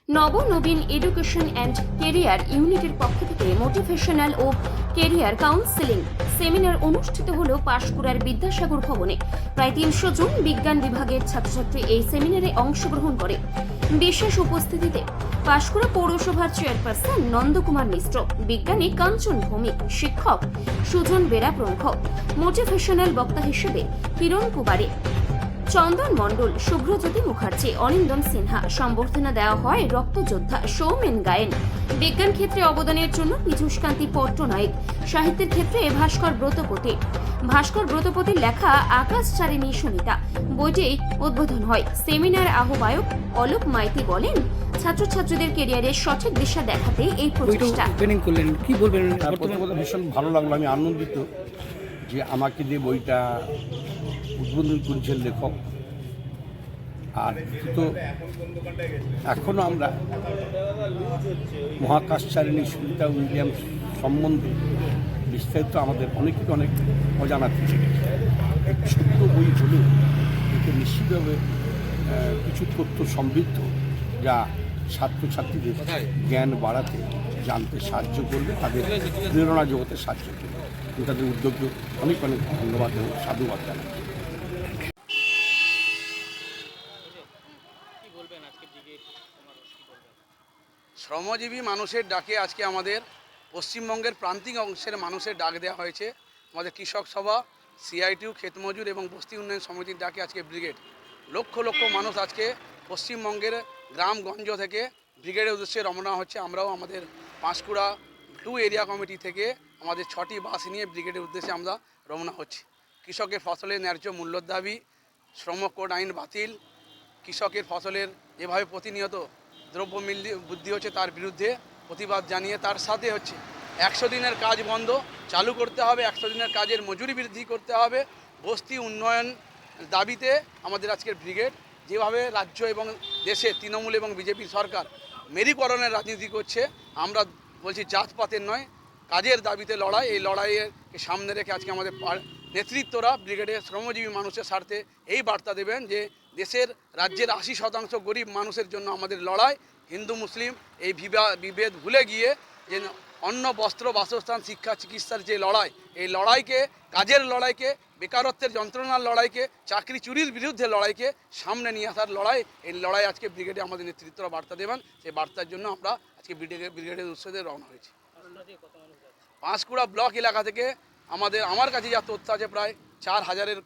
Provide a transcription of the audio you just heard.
নবনবীন education and career ইউনিটের পক্ষ থেকে মোটিভেশনাল ও কেরিয়ার কাউন্সেলিং সেমিনার অনুষ্ঠিত হল পাঁশকুড়ার বিদ্যাসাগর ভবনে। প্রায় ৩০০ জন বিজ্ঞান বিভাগের ছাত্রছাত্রী এই সেমিনারে অংশগ্রহণ করে। বিশেষ উপস্থিতিতে পাঁশকুড়া পৌরসভার চেয়ারপারসন নন্দকুমার মিশ্র, বিজ্ঞানী কাঞ্চন ভৌমিক, শিক্ষক সুজন বেরা প্রমুখ। মোটিভেশনাল বক্তা হিসেবে কিরণ কুমারী, চন্দন মণ্ডল, শুভ্রজ্যোতি মুখার্জি, অরিন্দম সিনহা। সম্বর্ধনা দেওয়া হয় রক্তযোদ্ধা সৌমেন গায়েন, বিজ্ঞান ক্ষেত্রে অবদানের জন্য পীযূষকান্তি পট্টনায়ক, সাহিত্যের ক্ষেত্রে ভাস্কর ব্রতপতির লেখা আকাশচারিণী সুনিতা বইটি উদ্বোধন হয়। সেমিনার আহ্বায়ক অলোক মাইতি বলেন, ছাত্রছাত্রীদের কেরিয়ারের সঠিক দিশা দেখাতে এই প্রচেষ্টা। কি বলবেন? প্রথমত ভীষণ ভালো লাগলো, আমি আনন্দিত যে আমাকে দিয়ে বইটা উদ্বোধন করেছেন লেখক। আর তো এখনও আমরা মহাকাশচারিণী সুনিতা উইলিয়ামস সম্বন্ধে বিস্তারিত আমাদের অনেক অজানা থেকে গেছে। এক ছোট্ট বই হলেও এতে নিশ্চিতভাবে কিছু তথ্য সমৃদ্ধ, যা ছাত্রছাত্রীদের জ্ঞান বাড়াতে, জানতে সাহায্য করবে, তাদের প্রেরণা জগতে সাহায্য করবে। তাদের উদ্যোগকে অনেক ধন্যবাদ এবং সাধুবাদ জানাই। শ্রমজীবী মানুষের ডাকে আজকে আমাদের পশ্চিমবঙ্গের প্রান্তিক অংশের মানুষের ডাক দেওয়া হয়েছে। আমাদের কৃষক সভা, সিআইটিউ, ক্ষেতমজুর এবং বস্তি উন্নয়ন সমিতির ডাকে আজকে ব্রিগেড, লক্ষ লক্ষ মানুষ আজকে পশ্চিমবঙ্গের গ্রামগঞ্জ থেকে ব্রিগেডের উদ্দেশ্যে রওনা হচ্ছে। আমরাও আমাদের পাঁশকুড়া 2 এরিয়া কমিটি থেকে আমাদের 6টি বাস নিয়ে ব্রিগেডের উদ্দেশ্যে আমরা রওনা হচ্ছি। কৃষকের ফসলের ন্যায্য মূল্যর দাবি, শ্রম কোড আইন বাতিল, কৃষকের ফসলের যেভাবে প্রতিনিয়ত দ্রব্যমূল্য বৃদ্ধি হচ্ছে তার বিরুদ্ধে প্রতিবাদ জানিয়ে, তার সাথে হচ্ছে 100 দিনের কাজ বন্ধ চালু করতে হবে, 100 দিনের কাজের মজুরি বৃদ্ধি করতে হবে। বস্তি উন্নয়ন দাবিতে আমাদের আজকের ব্রিগেড। যেভাবে রাজ্য এবং দেশে তৃণমূল এবং বিজেপি সরকার মেরুকরণের রাজনীতি করছে, আমরা বলছি জাতপাতের নয়, কাজের দাবিতে লড়াই। এই লড়াইয়ের সামনে রেখে আজকে আমাদের নেতৃত্বরা ব্রিগেডের শ্রমজীবী মানুষের স্বার্থে এই বার্তা দেবেন যে দেশের রাজ্যের 80% গরিব মানুষের জন্য আমাদের লড়াই। হিন্দু মুসলিম এই বিভেদ ভুলে গিয়ে যে অন্ন, বস্ত্র, বাসস্থান, শিক্ষা, চিকিৎসার যে লড়াই, এই লড়াইকে, কাজের লড়াইকে, বেকারত্বের যন্ত্রণার লড়াইকে, চাকরি চুরির বিরুদ্ধে লড়াইকে সামনে নিয়ে আসার লড়াই। এই লড়াই আজকে ব্রিগেডে আমাদের নেতৃত্বরা বার্তা দেবেন। সেই বার্তার জন্য আমরা আজকে ব্রিগেডের উৎসবে রওনা হয়েছি। পাঁশকুড়া ব্লক এলাকা থেকে আমার কাছে যা তথ্য আছে প্রায় 4000-এর